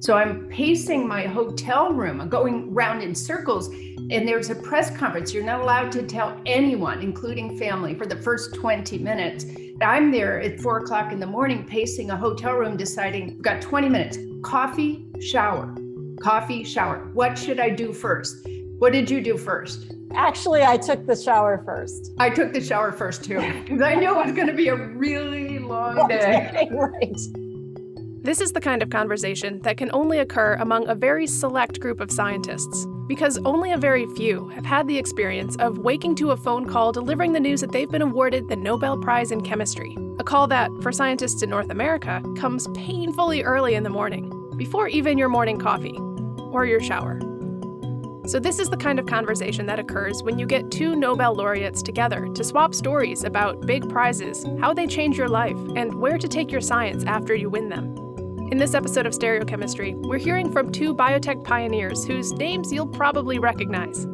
So I'm pacing my hotel room. I'm going round in circles, and there's a press conference. You're not allowed to tell anyone, including family, for the first 20 minutes. I'm there at 4 o'clock in the morning, pacing a hotel room, deciding, I've got 20 minutes, coffee, shower, coffee, shower. What should I do first? What did you do first? Actually, I took the shower first. I took the shower first too, because I knew it was going to be a really long day. Right. This is the kind of conversation that can only occur among a very select group of scientists, because only a very few have had the experience of waking to a phone call delivering the news that they've been awarded the Nobel Prize in Chemistry, a call that, for scientists in North America, comes painfully early in the morning, before even your morning coffee, or your shower. So this is the kind of conversation that occurs when you get two Nobel laureates together to swap stories about big prizes, how they change your life, and where to take your science after you win them. In this episode of Stereochemistry, we're hearing from two biotech pioneers whose names you'll probably recognize.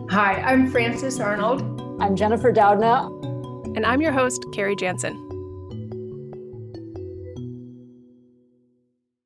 Hi, I'm Frances Arnold. I'm Jennifer Doudna. And I'm your host, Carrie Jansen.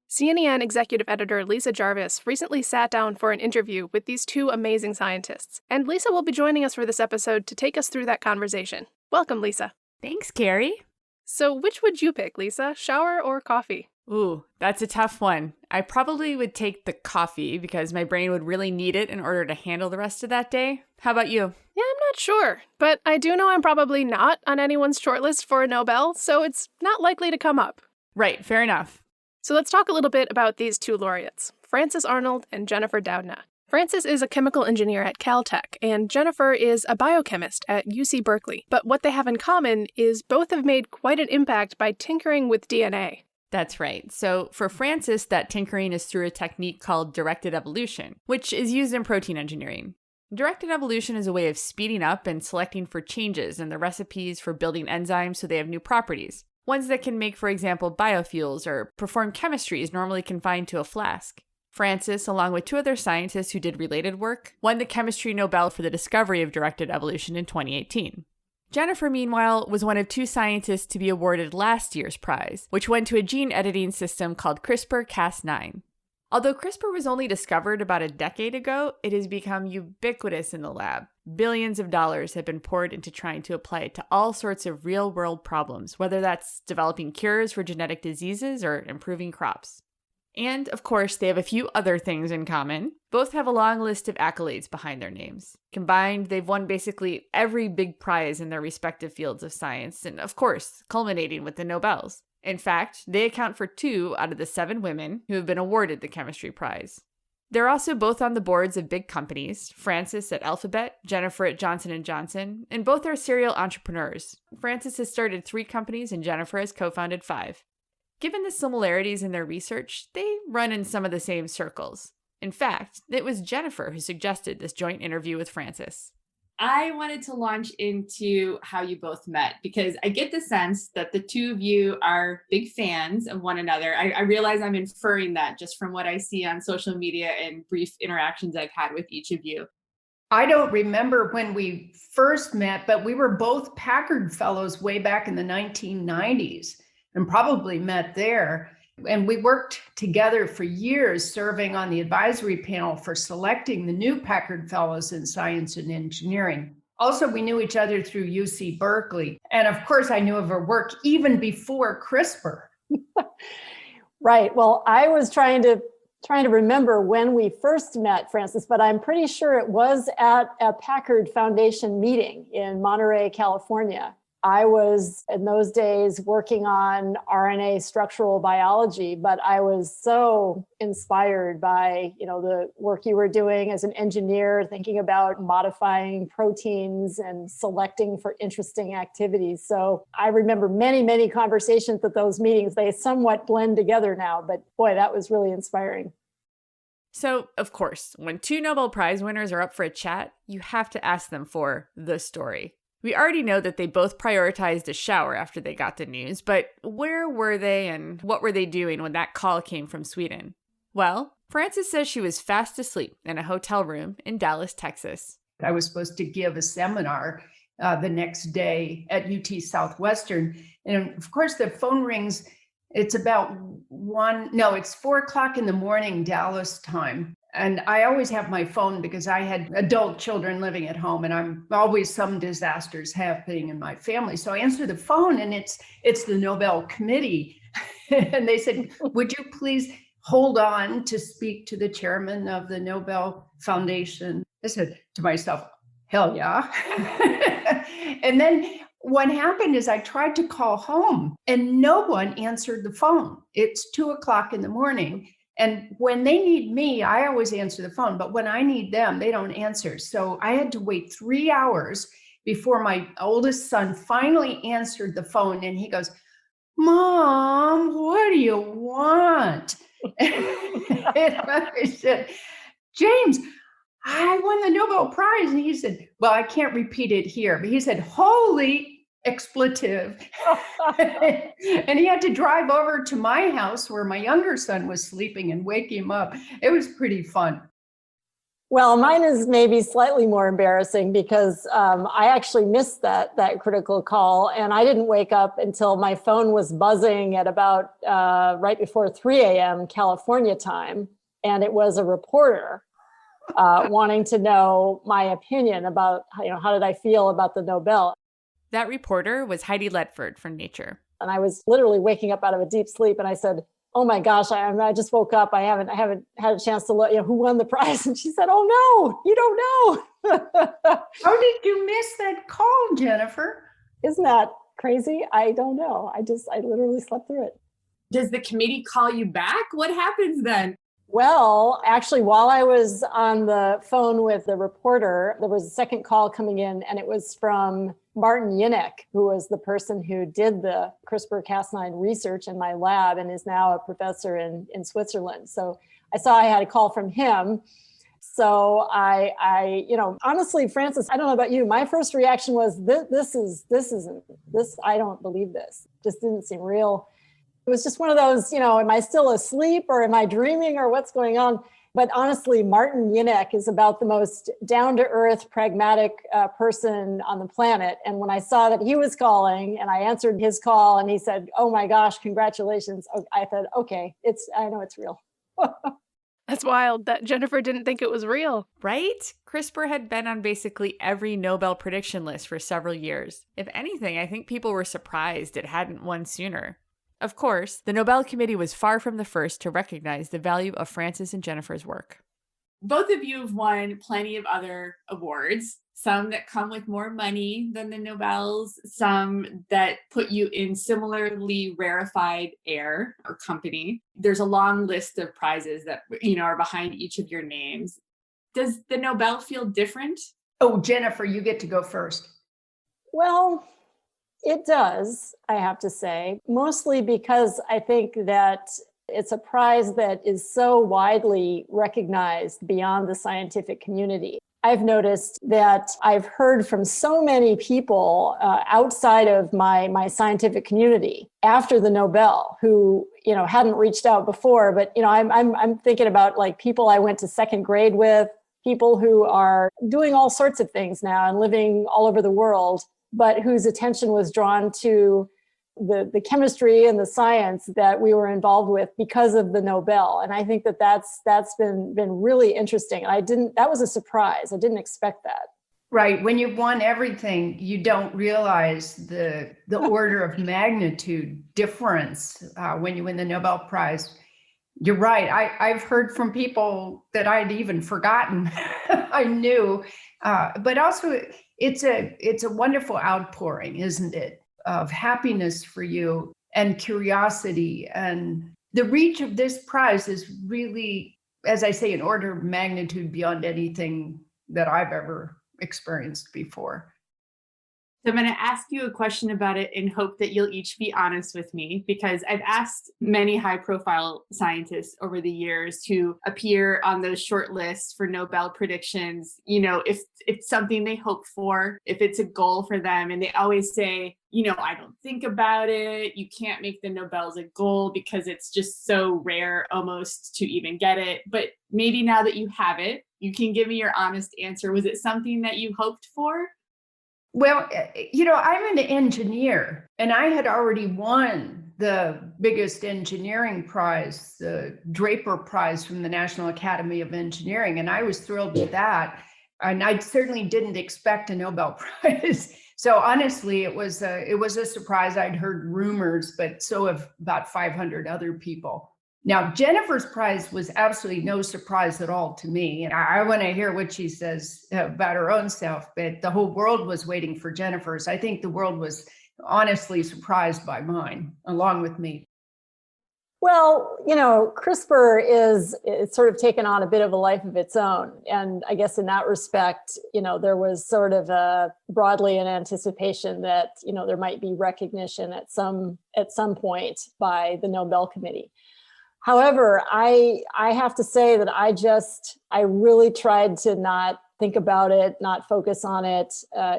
C&EN executive editor Lisa Jarvis recently sat down for an interview with these two amazing scientists, and Lisa will be joining us for this episode to take us through that conversation. Welcome, Lisa. Thanks, Carrie. So which would you pick, Lisa, shower or coffee? Ooh, that's a tough one. I probably would take the coffee because my brain would really need it in order to handle the rest of that day. How about you? Yeah, I'm not sure, but I do know I'm probably not on anyone's shortlist for a Nobel, so it's not likely to come up. Right, fair enough. So let's talk a little bit about these two laureates, Frances Arnold and Jennifer Doudna. Frances is a chemical engineer at Caltech, and Jennifer is a biochemist at UC Berkeley. But what they have in common is both have made quite an impact by tinkering with DNA. That's right. So for Frances, that tinkering is through a technique called directed evolution, which is used in protein engineering. Directed evolution is a way of speeding up and selecting for changes in the recipes for building enzymes so they have new properties. Ones that can make, for example, biofuels or perform chemistries normally confined to a flask. Frances, along with two other scientists who did related work, won the Chemistry Nobel for the discovery of directed evolution in 2018. Jennifer, meanwhile, was one of two scientists to be awarded last year's prize, which went to a gene editing system called CRISPR-Cas9. Although CRISPR was only discovered about a decade ago, it has become ubiquitous in the lab. Billions of dollars have been poured into trying to apply it to all sorts of real-world problems, whether that's developing cures for genetic diseases or improving crops. And, of course, they have a few other things in common. Both have a long list of accolades behind their names. Combined, they've won basically every big prize in their respective fields of science, and of course, culminating with the Nobels. In fact, they account for 2 out of the 7 women who have been awarded the chemistry prize. They're also both on the boards of big companies, Frances at Alphabet, Jennifer at Johnson & Johnson, and both are serial entrepreneurs. Frances has started 3 companies and Jennifer has co-founded 5. Given the similarities in their research, they run in some of the same circles. In fact, it was Jennifer who suggested this joint interview with Frances. I wanted to launch into how you both met because I get the sense that the two of you are big fans of one another. I realize I'm inferring that just from what I see on social media and brief interactions I've had with each of you. I don't remember when we first met, but we were both Packard Fellows way back in the 1990s and probably met there. And we worked together for years, serving on the advisory panel for selecting the new Packard Fellows in Science and Engineering. Also, we knew each other through UC Berkeley. And of course, I knew of her work even before CRISPR. Right. Well, I was trying to remember when we first met, Frances, but I'm pretty sure it was at a Packard Foundation meeting in Monterey, California. I was, in those days, working on RNA structural biology, but I was so inspired by, the work you were doing as an engineer, thinking about modifying proteins and selecting for interesting activities. So I remember many, many conversations at those meetings. They somewhat blend together now, but boy, that was really inspiring. So, of course, when 2 Nobel Prize winners are up for a chat, you have to ask them for the story. We already know that they both prioritized a shower after they got the news, but where were they and what were they doing when that call came from Sweden? Well, Frances says she was fast asleep in a hotel room in Dallas, Texas. I was supposed to give a seminar the next day at UT Southwestern. And of course, the phone rings It's about it's 4:00 in the morning, Dallas time. And I always have my phone because I had adult children living at home, and I'm always some disasters happening in my family. So I answer the phone, and it's the Nobel Committee. And they said, would you please hold on to speak to the chairman of the Nobel Foundation? I said to myself, hell yeah. And then what happened is I tried to call home and no one answered the phone. It's 2:00 in the morning. And when they need me, I always answer the phone. But when I need them, they don't answer. So I had to wait 3 hours before my oldest son finally answered the phone. And he goes, Mom, what do you want? And I said, James, I won the Nobel Prize. And he said, well, I can't repeat it here. But he said, holy expletive. And he had to drive over to my house where my younger son was sleeping and wake him up. It was pretty fun. Well, mine is maybe slightly more embarrassing because I actually missed that critical call, and I didn't wake up until my phone was buzzing at about right before 3 a.m. California time, and it was a reporter wanting to know my opinion about how did I feel about the Nobel. That reporter was Heidi Letford from Nature. And I was literally waking up out of a deep sleep, and I said, oh my gosh, I just woke up. I haven't had a chance to look, who won the prize. And she said, oh no, you don't know. How did you miss that call, Jennifer? Isn't that crazy? I don't know. I literally slept through it. Does the committee call you back? What happens then? Well, actually, while I was on the phone with the reporter, there was a second call coming in, and it was from Morton Photography, who was the person who did the CRISPR-Cas9 research in my lab and is now a professor in Switzerland. So I saw I had a call from him. So I honestly, Frances, I don't know about you. My first reaction was, I don't believe this. Just didn't seem real. It was just one of those, am I still asleep or am I dreaming or what's going on? But honestly, Morton Photography is about the most down-to-earth, pragmatic person on the planet. And when I saw that he was calling and I answered his call and he said, oh my gosh, congratulations. I thought, okay, I know it's real. That's wild that Jennifer didn't think it was real. Right? CRISPR had been on basically every Nobel prediction list for several years. If anything, I think people were surprised it hadn't won sooner. Of course, the Nobel Committee was far from the first to recognize the value of Frances and Jennifer's work. Both of you have won plenty of other awards, some that come with more money than the Nobels, some that put you in similarly rarefied air or company. There's a long list of prizes that are behind each of your names. Does the Nobel feel different? Oh, Jennifer, you get to go first. Well, it does, I have to say, mostly because I think that it's a prize that is so widely recognized beyond the scientific community. I've noticed that I've heard from so many people outside of my scientific community after the Nobel who, hadn't reached out before, but, I'm thinking about like people I went to second grade with, people who are doing all sorts of things now and living all over the world, but whose attention was drawn to the chemistry and the science that we were involved with because of the Nobel. And I think that's been really interesting. That was a surprise. I didn't expect that. Right. When you've won everything, you don't realize the order of magnitude difference when you win the Nobel Prize. You're right. I've heard from people that I'd even forgotten I knew, but also it's a wonderful outpouring, isn't it, of happiness for you and curiosity. And the reach of this prize is really, as I say, an order of magnitude beyond anything that I've ever experienced before. So I'm going to ask you a question about it and hope that you'll each be honest with me, because I've asked many high-profile scientists over the years to appear on those short lists for Nobel predictions, if it's something they hope for, if it's a goal for them. And they always say, I don't think about it. You can't make the Nobels a goal because it's just so rare almost to even get it. But maybe now that you have it, you can give me your honest answer. Was it something that you hoped for? Well, I'm an engineer and I had already won the biggest engineering prize, the Draper Prize from the National Academy of Engineering. And I was thrilled with that. And I certainly didn't expect a Nobel Prize. So honestly, it was a surprise. I'd heard rumors, but so have about 500 other people. Now, Jennifer's prize was absolutely no surprise at all to me. And I want to hear what she says about her own self, but the whole world was waiting for Jennifer's. I think the world was honestly surprised by mine, along with me. Well, CRISPR it's sort of taken on a bit of a life of its own. And I guess in that respect, there was sort of broadly an anticipation that, there might be recognition at some point by the Nobel Committee. However, I have to say that I really tried to not think about it, not focus on it.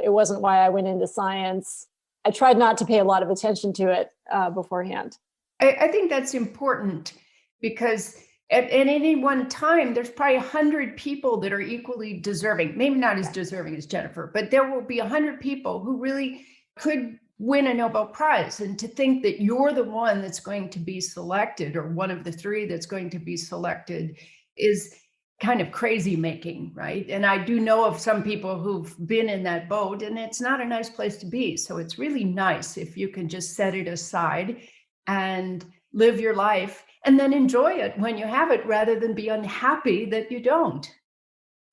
It wasn't why I went into science. I tried not to pay a lot of attention to it beforehand. I think that's important because at any one time, there's probably 100 people that are equally deserving, maybe not as deserving as Jennifer, but there will be 100 people who really could win a Nobel Prize. And to think that you're the one that's going to be selected, or one of the three that's going to be selected, is kind of crazy making, right? And I do know of some people who've been in that boat, and it's not a nice place to be. So it's really nice if you can just set it aside and live your life and then enjoy it when you have it, rather than be unhappy that you don't.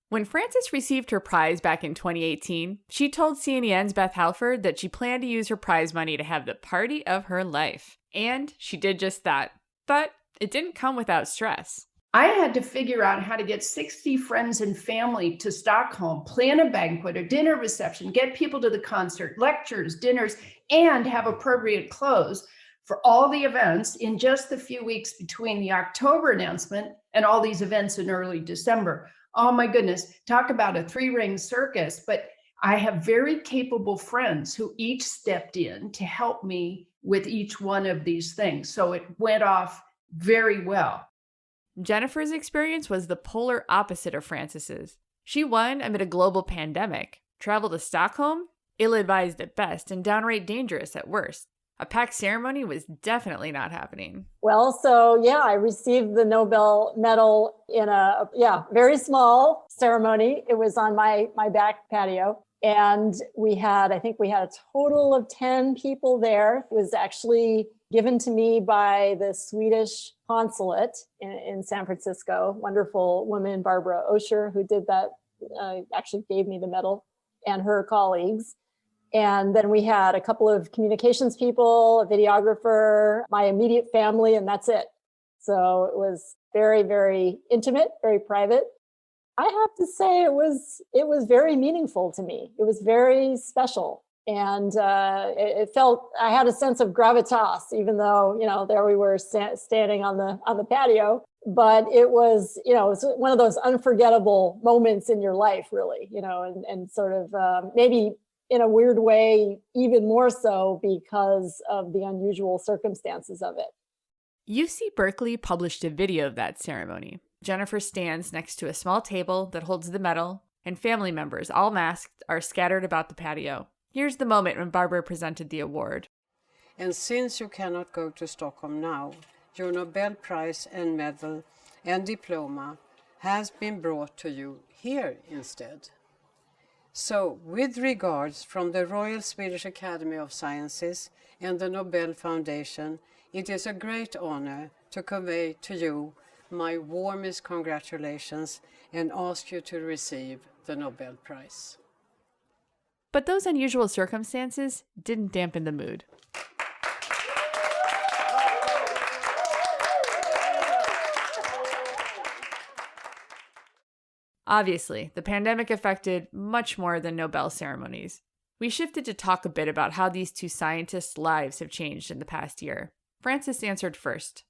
When Frances received her prize back in 2018, she told C&EN's Beth Halford that she planned to use her prize money to have the party of her life. And she did just that. But it didn't come without stress. I had to figure out how to get 60 friends and family to Stockholm, plan a banquet, a dinner reception, get people to the concert, lectures, dinners, and have appropriate clothes for all the events in just the few weeks between the October announcement and all these events in early December. Oh my goodness, talk about a three-ring circus. But I have very capable friends who each stepped in to help me with each one of these things. So it went off very well. Jennifer's experience was the polar opposite of Frances's. She won amid a global pandemic. Travel to Stockholm? Ill-advised at best and downright dangerous at worst. A packed ceremony was definitely not happening. Well, so yeah, I received the Nobel medal in a very small ceremony. It was on my back patio. And I think we had a total of 10 people there. It was actually given to me by the Swedish consulate in San Francisco. Wonderful woman, Barbara Osher, who did that, actually gave me the medal, and her colleagues. And then we had a couple of communications people, a videographer, my immediate family, and that's it. So it was very, very intimate, very private. I have to say it was very meaningful to me. It was very special. And it felt, I had a sense of gravitas, even though, there we were standing on the patio. But it was, it was one of those unforgettable moments in your life, really, and sort of maybe in a weird way, even more so because of the unusual circumstances of it. UC Berkeley published a video of that ceremony. Jennifer stands next to a small table that holds the medal, and family members, all masked, are scattered about the patio. Here's the moment when Barbara presented the award. And since you cannot go to Stockholm now, your Nobel Prize and medal and diploma has been brought to you here instead. So, with regards from the Royal Swedish Academy of Sciences and the Nobel Foundation, it is a great honor to convey to you my warmest congratulations and ask you to receive the Nobel Prize. But those unusual circumstances didn't dampen the mood. Obviously, the pandemic affected much more than Nobel ceremonies. We shifted to talk a bit about how these two scientists' lives have changed in the past year. Frances answered first.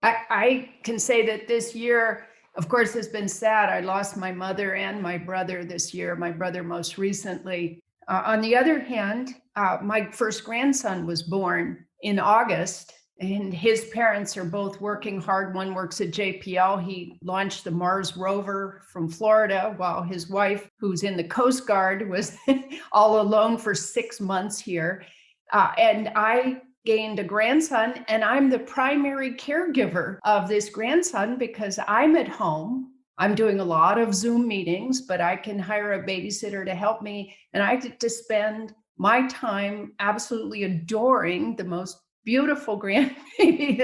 I can say that this year, of course, has been sad. I lost my mother and my brother this year, my brother most recently. On the other hand, my first grandson was born in August, and his parents are both working hard. One works at JPL. He launched the Mars rover from Florida, while his wife, who's in the Coast Guard, was all alone for 6 months here. And I gained a grandson, and I'm the primary caregiver of this grandson because I'm at home. I'm doing a lot of Zoom meetings, but I can hire a babysitter to help me. And I get to spend my time absolutely adoring the most beautiful grandbaby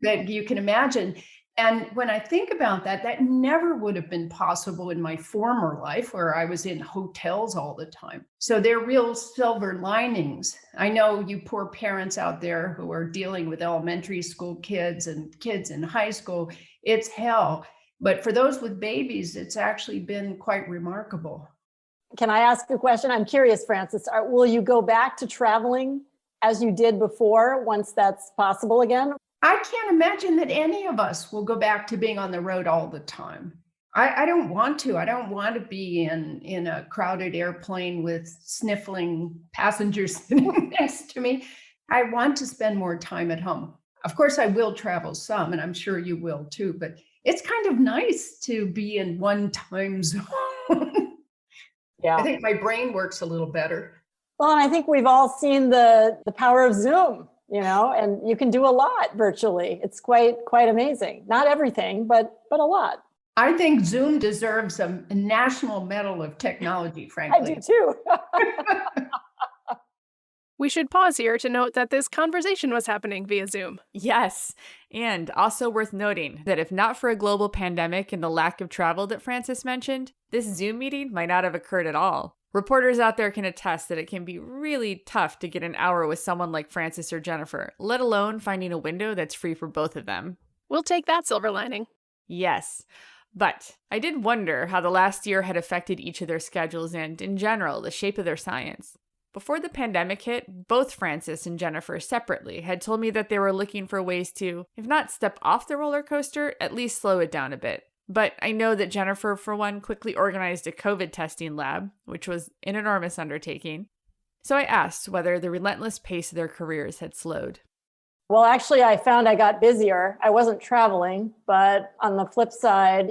that you can imagine. And when I think about that, that never would have been possible in my former life where I was in hotels all the time. So they're real silver linings. I know you poor parents out there who are dealing with elementary school kids and kids in high school, it's hell. But for those with babies, it's actually been quite remarkable. Can I ask a question? I'm curious, Frances. Will you go back to traveling as you did before once that's possible again? I can't imagine that any of us will go back to being on the road all the time. I don't want to. I don't want to be in a crowded airplane with sniffling passengers sitting next to me. I want to spend more time at home. Of course, I will travel some, and I'm sure you will too, but it's kind of nice to be in one time zone. Yeah. I think my brain works a little better. Well, and I think we've all seen the power of Zoom, and you can do a lot virtually. It's quite amazing. Not everything, but a lot. I think Zoom deserves a national medal of technology, frankly. I do too. We should pause here to note that this conversation was happening via Zoom. Yes, and also worth noting that if not for a global pandemic and the lack of travel that Frances mentioned, this Zoom meeting might not have occurred at all. Reporters out there can attest that it can be really tough to get an hour with someone like Frances or Jennifer, let alone finding a window that's free for both of them. We'll take that silver lining. Yes, but I did wonder how the last year had affected each of their schedules and, in general, the shape of their science. Before the pandemic hit, both Frances and Jennifer separately had told me that they were looking for ways to, if not step off the roller coaster, at least slow it down a bit. But I know that Jennifer, for one, quickly organized a COVID testing lab, which was an enormous undertaking. So I asked whether the relentless pace of their careers had slowed. Well, actually, I found I got busier. I wasn't traveling, but on the flip side,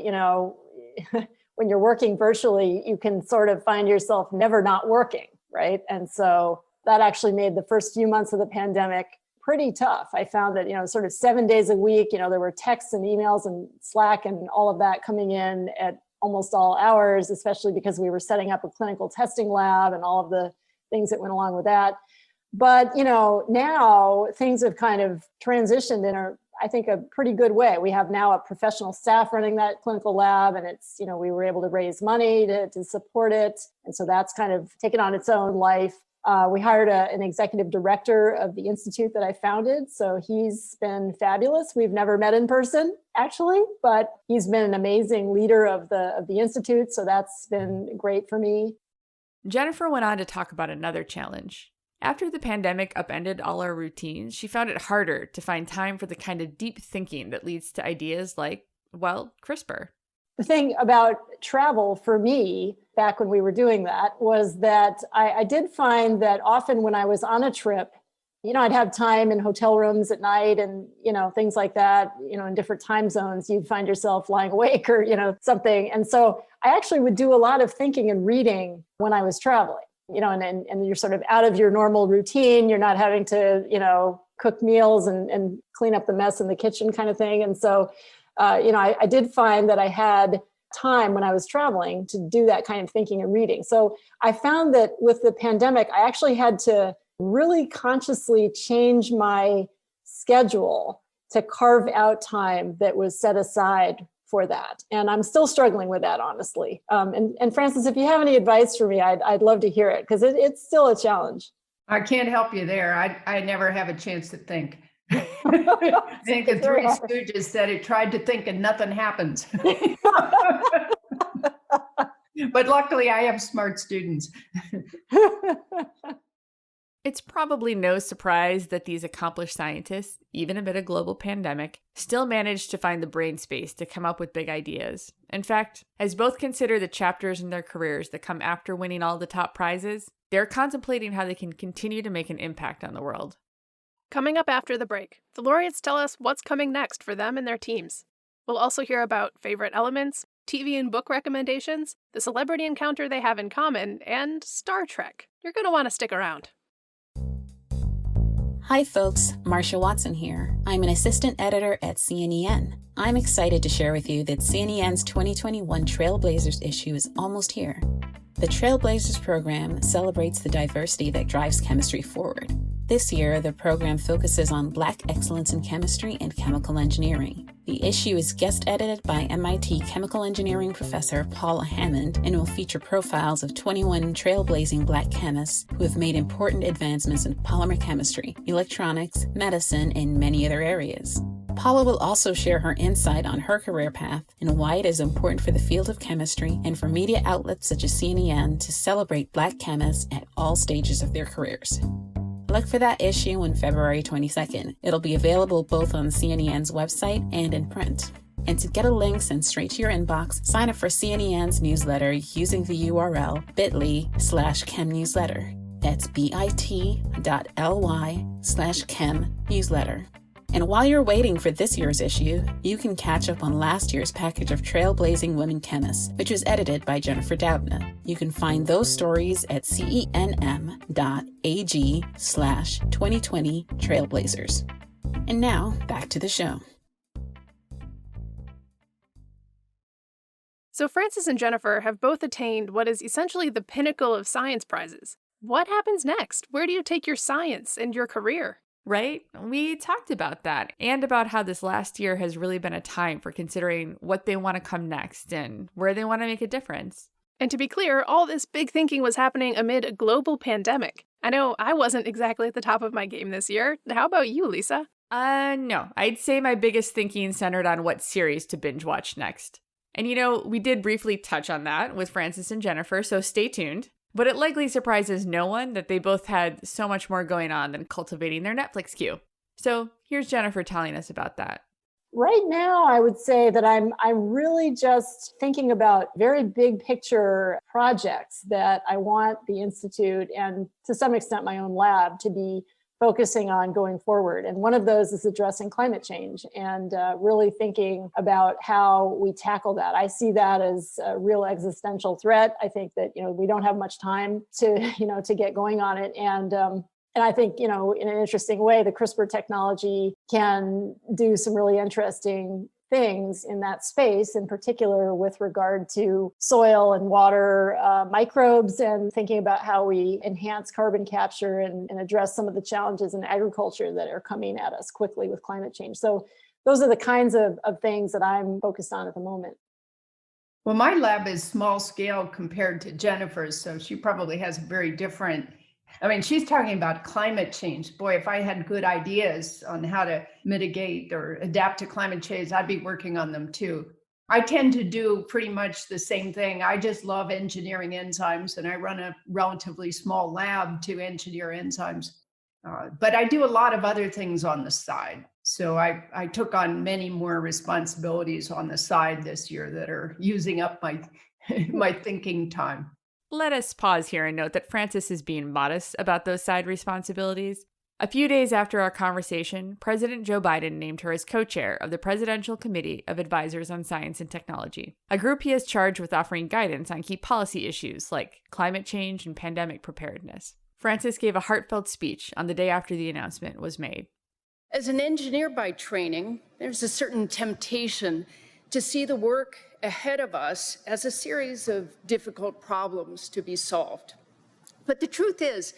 when you're working virtually, you can sort of find yourself never not working, right? And so that actually made the first few months of the pandemic pretty tough. I found that, sort of 7 days a week, there were texts and emails and Slack and all of that coming in at almost all hours, especially because we were setting up a clinical testing lab and all of the things that went along with that. But, now things have kind of transitioned in I think a pretty good way. We have now a professional staff running that clinical lab, and it's, we were able to raise money to support it. And so that's kind of taken on its own life. We hired an executive director of the institute that I founded. So he's been fabulous. We've never met in person, actually, but he's been an amazing leader of the institute. So that's been great for me. Jennifer went on to talk about another challenge. After the pandemic upended all our routines, she found it harder to find time for the kind of deep thinking that leads to ideas like, CRISPR. The thing about travel for me, back when we were doing that, was that I did find that often when I was on a trip, I'd have time in hotel rooms at night and, things like that, in different time zones, you'd find yourself lying awake or, something. And so I actually would do a lot of thinking and reading when I was traveling, and you're sort of out of your normal routine. You're not having to, cook meals and clean up the mess in the kitchen kind of thing. And so I did find that I had time when I was traveling to do that kind of thinking and reading. So I found that with the pandemic, I actually had to really consciously change my schedule to carve out time that was set aside for that. And I'm still struggling with that, honestly. And Frances, if you have any advice for me, I'd love to hear it, because it's still a challenge. I can't help you there. I never have a chance to think. I think the Three Stooges said it tried to think and nothing happens. But luckily I have smart students. It's probably no surprise that these accomplished scientists, even amid a global pandemic, still managed to find the brain space to come up with big ideas. In fact, as both consider the chapters in their careers that come after winning all the top prizes, they're contemplating how they can continue to make an impact on the world. Coming up after the break, the laureates tell us what's coming next for them and their teams. We'll also hear about favorite elements, TV and book recommendations, the celebrity encounter they have in common, and Star Trek. You're going to want to stick around. Hi folks, Marcia Watson here. I'm an assistant editor at C&EN. I'm excited to share with you that C&EN's 2021 Trailblazers issue is almost here. The Trailblazers program celebrates the diversity that drives chemistry forward. This year, the program focuses on Black excellence in chemistry and chemical engineering. The issue is guest edited by MIT chemical engineering professor Paula Hammond and will feature profiles of 21 trailblazing Black chemists who have made important advancements in polymer chemistry, electronics, medicine, and many other areas. Paula will also share her insight on her career path and why it is important for the field of chemistry and for media outlets such as C&EN to celebrate Black chemists at all stages of their careers. Look for that issue on February 22nd. It'll be available both on C&EN's website and in print. And to get a link sent straight to your inbox, sign up for C&EN's newsletter using the URL bit.ly/chemnewsletter. That's bit.ly/chemnewsletter. And while you're waiting for this year's issue, you can catch up on last year's package of Trailblazing Women Chemists, which was edited by Jennifer Doudna. You can find those stories at cenm.ag/2020 Trailblazers. And now, back to the show. So Frances and Jennifer have both attained what is essentially the pinnacle of science prizes. What happens next? Where do you take your science and your career? Right? We talked about that and about how this last year has really been a time for considering what they want to come next and where they want to make a difference. And to be clear, all this big thinking was happening amid a global pandemic. I know I wasn't exactly at the top of my game this year. How about you, Lisa? No. I'd say my biggest thinking centered on what series to binge watch next. And we did briefly touch on that with Frances and Jennifer, so stay tuned. But it likely surprises no one that they both had so much more going on than cultivating their Netflix queue. So here's Jennifer telling us about that. Right now, I would say that I'm really just thinking about very big picture projects that I want the Institute and to some extent my own lab to be focusing on going forward. And one of those is addressing climate change and really thinking about how we tackle that. I see that as a real existential threat. I think that, we don't have much time to get going on it. And I think, in an interesting way, the CRISPR technology can do some really interesting things in that space, in particular with regard to soil and water microbes, and thinking about how we enhance carbon capture and address some of the challenges in agriculture that are coming at us quickly with climate change. So those are the kinds of things that I'm focused on at the moment. Well, my lab is small scale compared to Jennifer's, so she probably has a very different. She's talking about climate change. Boy, if I had good ideas on how to mitigate or adapt to climate change, I'd be working on them too. I tend to do pretty much the same thing. I just love engineering enzymes, and I run a relatively small lab to engineer enzymes. But I do a lot of other things on the side. So I took on many more responsibilities on the side this year that are using up my thinking time. Let us pause here and note that Frances is being modest about those side responsibilities. A few days after our conversation, President Joe Biden named her as co-chair of the Presidential Committee of Advisors on Science and Technology, a group he has charged with offering guidance on key policy issues like climate change and pandemic preparedness. Frances gave a heartfelt speech on the day after the announcement was made. As an engineer by training, there's a certain temptation to see the work ahead of us as a series of difficult problems to be solved. But the truth is,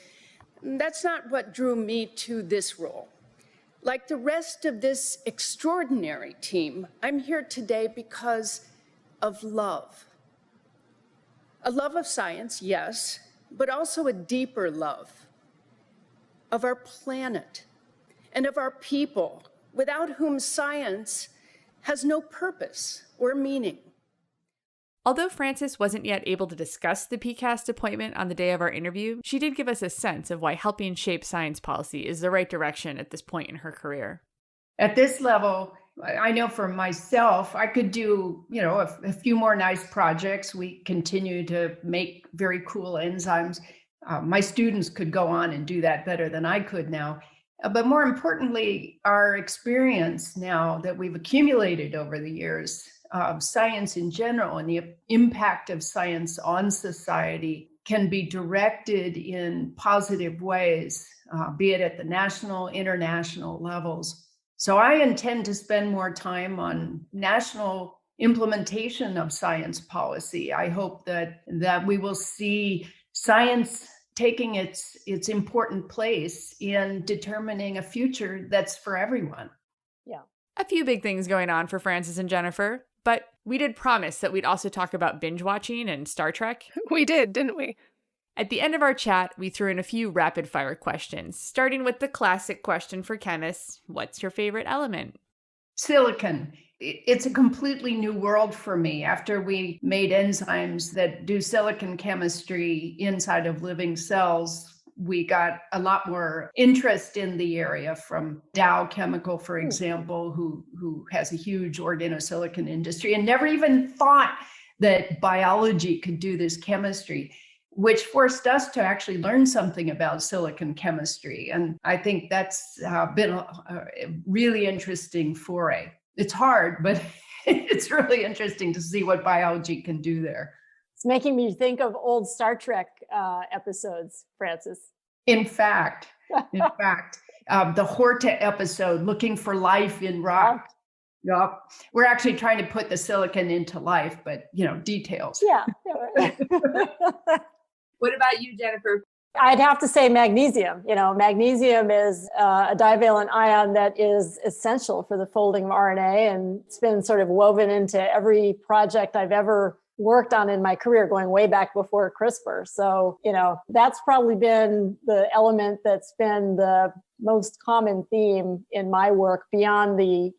that's not what drew me to this role. Like the rest of this extraordinary team, I'm here today because of love. A love of science, yes, but also a deeper love of our planet and of our people, without whom science has no purpose or meaning. Although Frances wasn't yet able to discuss the PCAST appointment on the day of our interview, she did give us a sense of why helping shape science policy is the right direction at this point in her career. At this level, I know for myself, I could do, a few more nice projects. We continue to make very cool enzymes. My students could go on and do that better than I could now. But more importantly, our experience now that we've accumulated over the years of science in general and the impact of science on society can be directed in positive ways, be it at the national, international levels. So I intend to spend more time on national implementation of science policy. I hope that we will see science taking its important place in determining a future that's for everyone. Yeah. A few big things going on for Frances and Jennifer, but we did promise that we'd also talk about binge watching and Star Trek. We did, didn't we? At the end of our chat, we threw in a few rapid fire questions, starting with the classic question for chemists: what's your favorite element? Silicon. It's a completely new world for me. After we made enzymes that do silicon chemistry inside of living cells, we got a lot more interest in the area from Dow Chemical, for example, who has a huge organosilicon industry and never even thought that biology could do this chemistry, which forced us to actually learn something about silicon chemistry. And I think that's been a really interesting foray. It's hard, but it's really interesting to see what biology can do there. It's making me think of old Star Trek episodes, Frances. In fact, the Horta episode, looking for life in rock. Yep. We're actually trying to put the silicon into life, but details. Yeah. What about you, Jennifer? I'd have to say magnesium. Magnesium is a divalent ion that is essential for the folding of RNA, and it's been sort of woven into every project I've ever worked on in my career, going way back before CRISPR. So, that's probably been the element that's been the most common theme in my work beyond the,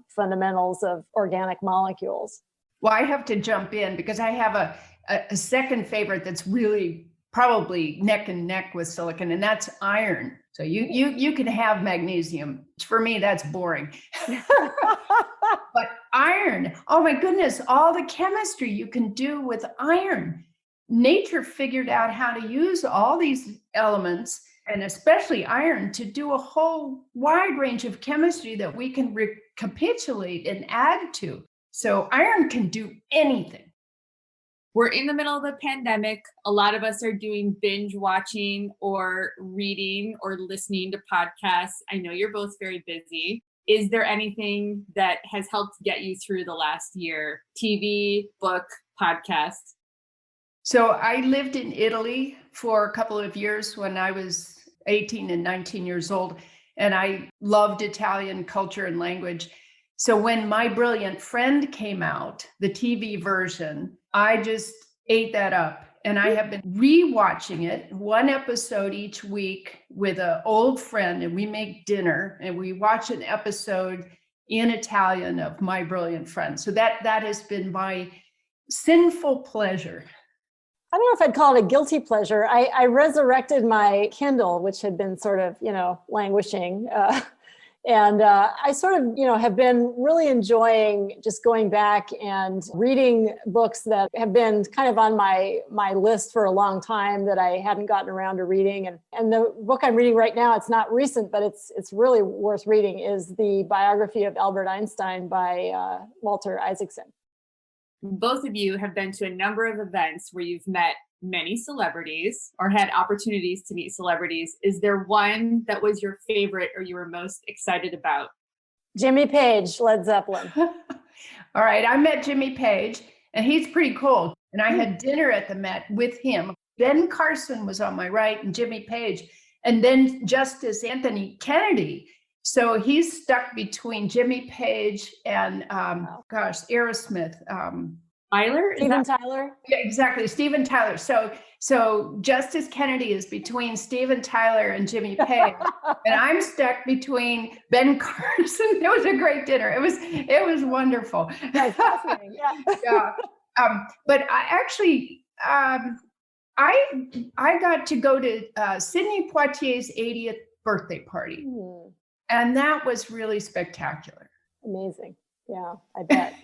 fundamentals of organic molecules. Well, I have to jump in because I have a second favorite that's really probably neck and neck with silicon, and that's iron. So you can have magnesium. For me, that's boring. But iron, oh my goodness, all the chemistry you can do with iron. Nature figured out how to use all these elements, and especially iron, to do a whole wide range of chemistry that we can recapitulate and add to. So iron can do anything. We're in the middle of the pandemic. A lot of us are doing binge watching or reading or listening to podcasts. I know you're both very busy. Is there anything that has helped get you through the last year? TV, book, podcast? So I lived in Italy for a couple of years when I was 18 and 19 years old, and I loved Italian culture and language. So when My Brilliant Friend came out, the TV version, I just ate that up. And I have been rewatching it, one episode each week with an old friend, and we make dinner and we watch an episode in Italian of My Brilliant Friend. So that has been my sinful pleasure. I don't know if I'd call it a guilty pleasure. I resurrected my Kindle, which had been sort of, languishing. And I sort of, have been really enjoying just going back and reading books that have been kind of on my list for a long time that I hadn't gotten around to reading. And the book I'm reading right now, it's not recent, but it's really worth reading, is the biography of Albert Einstein by Walter Isaacson. Both of you have been to a number of events where you've met many celebrities or had opportunities to meet celebrities. Is there one that was your favorite or you were most excited about? Jimmy Page, Led Zeppelin. All right, I met Jimmy Page, and he's pretty cool. And I had dinner at the Met with him. Ben Carson was on my right and Jimmy Page, and then Justice Anthony Kennedy. So he's stuck between Jimmy Page and, Aerosmith. Tyler? Steven Tyler? Yeah, exactly. Steven Tyler. So Justice Kennedy is between Steven Tyler and Jimmy Page, and I'm stuck between Ben Carson. It was a great dinner. It was wonderful. That's fascinating. Yeah. But I actually, I got to go to Sidney Poitier's 80th birthday party, and that was really spectacular. Amazing. Yeah, I bet.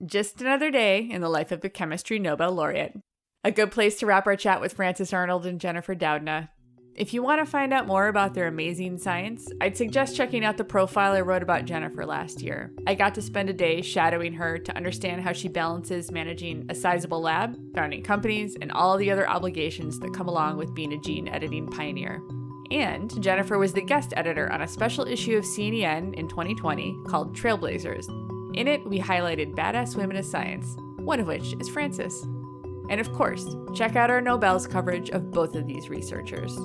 Just another day in the life of a chemistry Nobel laureate. A good place to wrap our chat with Frances Arnold and Jennifer Doudna. If you want to find out more about their amazing science, I'd suggest checking out the profile I wrote about Jennifer last year. I got to spend a day shadowing her to understand how she balances managing a sizable lab, founding companies, and all the other obligations that come along with being a gene editing pioneer. And Jennifer was the guest editor on a special issue of C&EN in 2020 called Trailblazers. In it, we highlighted badass women of science, one of which is Frances. And of course, check out our Nobel's coverage of both of these researchers.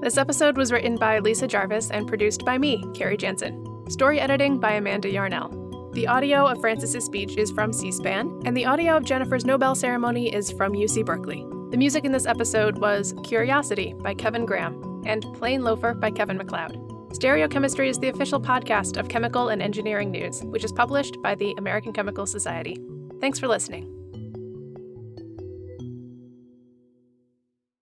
This episode was written by Lisa Jarvis and produced by me, Carrie Jansen. Story editing by Amanda Yarnell. The audio of Frances's speech is from C-SPAN, and the audio of Jennifer's Nobel ceremony is from UC Berkeley. The music in this episode was Curiosity by Kevin Graham and Plain Loafer by Kevin MacLeod. Stereochemistry is the official podcast of Chemical and Engineering News, which is published by the American Chemical Society. Thanks for listening.